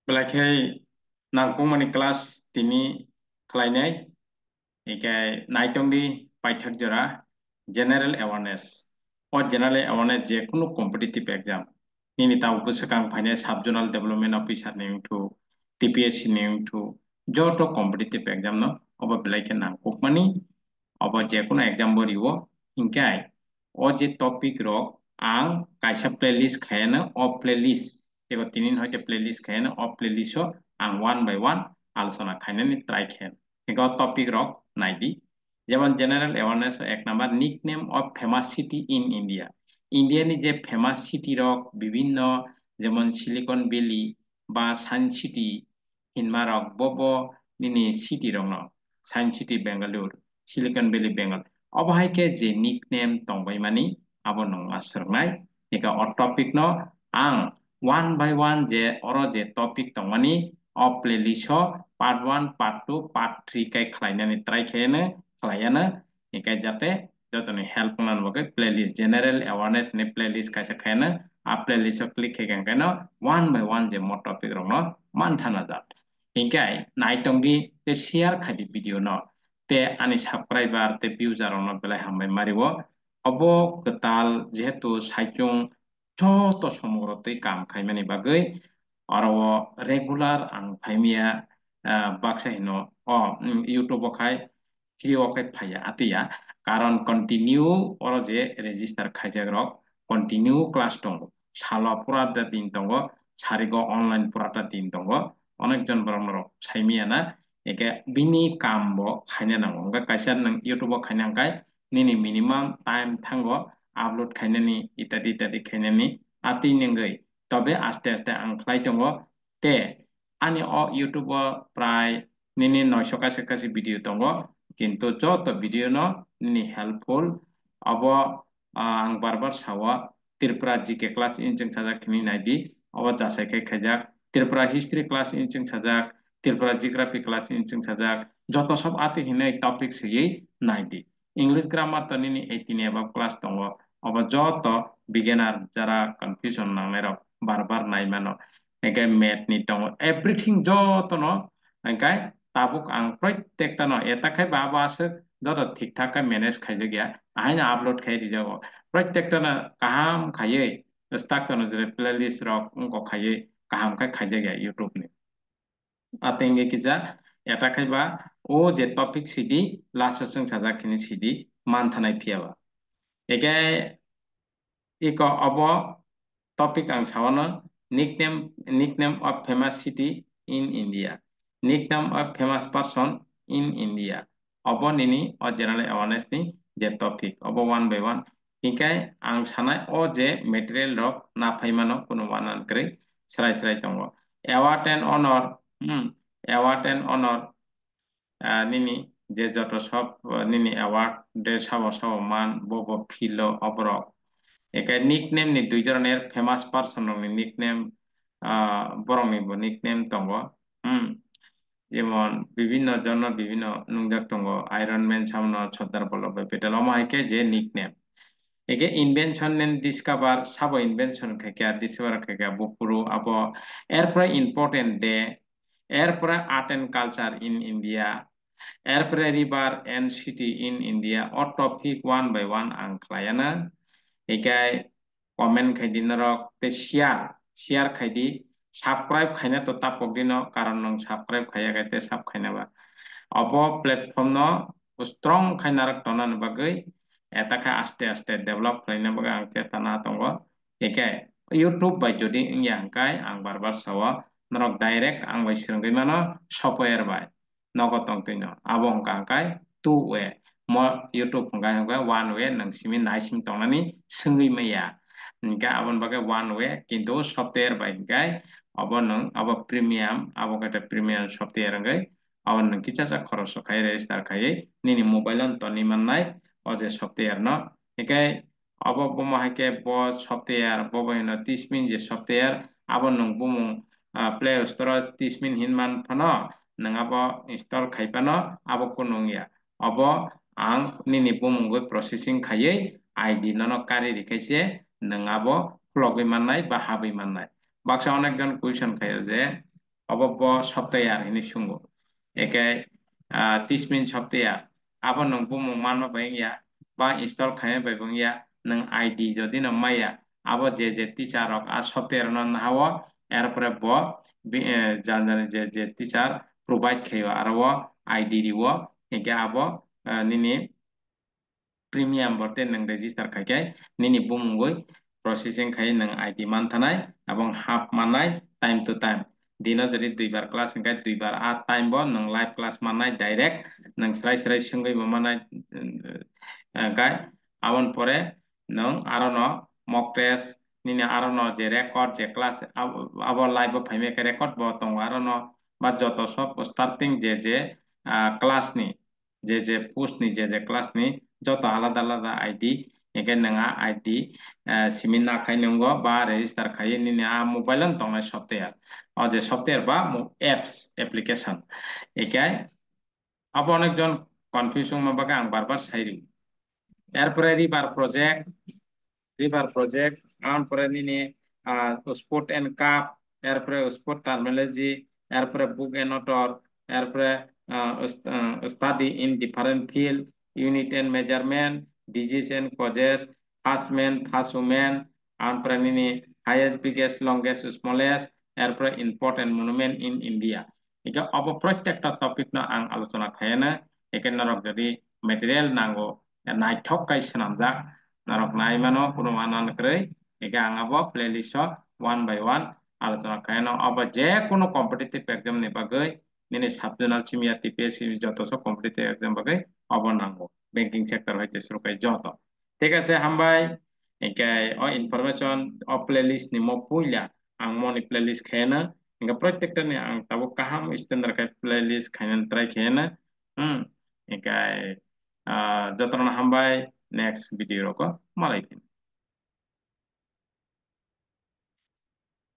Belakang nangkung kelas tini kelainai ikai naitong di paithak jora general awareness general awareness je kuno competitive exam ini tahu pusekang phane sub zonal development officer ning thu TPSC ning thu joto competitive exam no oba belakang nangkuk mani oba je kuno exam boriwo ingkai je topic ro ang kaisa playlist khayana playlist ego tinin hoite playlist khayana playlist o ang one by one আলোচনা খাইনানি try khen ego topic rok naidi যেমন general awareness এক number nickname of famous city in India ইন্ডিয়ানি যে famous city রক বিভিন্ন যেমন silicon valley বা সায়েন্স সিটি হিনমা রক বব নিনি সিটি রং science city Bengaluru silicon valley Bengal অবহাইকে যে নিকনেম তংবাই মানি আবো নংমা সরনাই একা অ টপিক ন আং ওয়ান বাই ওয়ান যে অর যে topic তংমানি O playlist part 1 part 2 part 3 chi খাইনানি try খেয়েনে klayana ikai jate jotoni help nan boke playlist general awareness ni playlist kaisa khayana playlist o click khegan kaino one by one je mo topic rok no manthana jat ingkai naitongi te share khadi video no te ani subscriber te viewer no belai hambai mariwo obo ketal jehetu saichung joto সমগ্র tei kam khaimani bagoi aro regular ang phaimia baksa hino YouTube o khai free faya atiya karon continue oro je register khaijagrok continue class tongo salo purata din tongo sarigo online purata din tongo onekjon borok saimiya na eke bini kambo khaina nango ga kaisa nang YouTube o khaina kai nini minimum time thango upload khainani itadi itadi khainani ati nengai তবে আস্তে আস্তে আং খাই দङ তে আনি YouTube প্রায় নিনি 900 কাছে video দङ কিন্তু যত ভিডিও ন নিনি হেল্পফুল अब आं बार सावा त्रिपुरा जीके क्लास इनजों साजाक खिनि नायदि अब जासायखाय खायजाक त्रिपुरा हिस्ट्री क्लास इनजों साजाक त्रिपुरा जिग्राफी क्लास इनजों साजाक যত সব আতি হিনে টপিক সইयै নাইদি ইংলিশ গ্রামার তো নিনি 18 এবাব ক্লাস দङ अब যত বিগিনার যারা কনফিউশন নাংনায়রক বারবার নাইমানো একে মেথ নি দङ এভরিথিং যত ন এঙ্কাই tabuk ang प्रत्येकता no eta khai baba ase joto ঠিকঠাক ম্যানেজ খাইজে গিয়া আইনা আপলোড খাই দি যাবো প্রত্যেকটা না কাহাম খাইয়ে স্ট্রাকচার যে প্লেলিস্ট রক উনকো খাইয়ে কাহাম খাই খাইজে গিয়া ইউটিউব নি আতেঙ্গে কিজা এটা খাইবা ও যে টপিক সিডি লাস্ট जों সাজাখিনি সিডি মান থানাই ফিয়াবা একে ইক of topic ang sawana nickname of famous city in India nickname of famous person in India obo nini o general awareness ni je topic obo one by one hikai ang sanai o je material rok na phaimano kuno wanan kre srai tongo award and honor nini je joto sob nini award de sabo মান bobo philo oborok একে nickname নি দুই ধরনের famous person নি nickname বরংনি nickname দङ যেমন বিভিন্ন জন বিভিন্ন নুংজাক দङ iron man সামনে সর্দার বল্লভভাই পেটেল অমাইকে যে নিকনেম একে ইনভেনশন নেন ডিসকভার সাবো ইনভেনশন খাইকা ডিসকভার খাইকা বপুরু আবো এরপরে ইম্পর্টেন্ট ডে এরপরে art and culture in India এরপরে river and city in India অ টপিক ওয়ান বাই ওয়ান আং খ্লায়ানা একাই কমেন্ট খাইদি নরক তে শেয়ার খাইদি সাবস্ক্রাইব খাইনা তো তাপক দিন কারণ নং সাবস্ক্রাইব খাইয়া গাইতে সাব খাইনাবা অব প্ল্যাটফর্ম ন স্ট্রং খাইনারক টনান বাগৈ এটাকে আস্তে আস্তে ডেভেলপ খাইনা বাগৈ আং চেষ্টা না দङ একে ইউটিউব বাই যদি ইয়াংকাই আং বারবার সাওয়া নরক ডাইরেক্ট আং বাই সিরঙ্গৈ মানো সফটওয়্যার বাই নগতং তৈন আবো হংকাংকাই টু ওয়ে mo YouTube hongga one way nang simi naisim tongnani sengui maya hingga abon bagai one way kintu software bai gai abon nang abo premium abo kata premium software ngai abon nang kicha khoros khai register khai nini mobile on toni mannai o je software no hikai abo bomo haike bo software bo no 30 min je software abon nang bumung play store 30 min hinman phano nang abo install khai pano abo kunung ya abo ang nini bumunggo processing khayai ID nono kari rikaise nangabo flogoi mannai ba habai mannai baksa onekjon kuison khayo je obobbo soptahe ar hini sungo eke 30 min soptahe abo nong bumung manma bayangya ba install khaye bayangya nang ID যদি no maya abo je teacher rok a software no hawo erpore bo janjani je teacher provide khayo aro ID riwo eke abo nini premium borte nang register khaike nini bumungoi processing khai nang ID manthanai এবং half manai time to time dino যদি দুইবার class হংkai দুইবার a time bo nang live class manai direct nang srai sungoi bo manai gai abon pore nang aro no mock test nini aro no je record je class abo live bo phaime ke record bo tongo aro no ba joto sob starting je class ni je post ni je class ni joto আলাদা আলাদা ID এখানে নङा ID Simin না খাই নঙ্গো বা register খাই নিনি আ মোবাইলন তংনাই software ও যে software বা apps application একাই আবার অনেকজন কনফিউশন মাবাকে আং বারবার সাইরি এরপরে রিভার প্রজেক্ট পরে নিনি স্পোর্ট এন্ড কাপ এরপরে স্পোর্ট টার্মিনোলজি এরপরে বুক এন্ড অটর এরপরে study in different field unit and measurement disease and causes first man first women এরপরে নিনি হাইয়েস্ট বিগেস্ট লংগেস্ট স্মলেস্ট এরপরে ইম্পর্টেন্ট মনুমেন্ট ইন ইন্ডিয়া একে প্রত্যেকটা টপিক ন আং আলোচনা খায়না একে নরক যদি material নাঙ্গো নাইথক chi সেনামজাক narok nai mano kuno manan krei ega angabo playlist one by one আলোচনা কায়নো aba je কোনো competitive exam ni bagai nini sabjonal chimia TPSC joto so competitive exam bagai aba nango banking sector hoite শুরু kai joto ঠিক আছে হামবাই একাই ও information o playlist ni mo puila ang mo ni playlist khayna inga প্রত্যেকটা ni ang tabo kaham standard kai playlist khayna try khayna ekai jotono hambai next video ko malai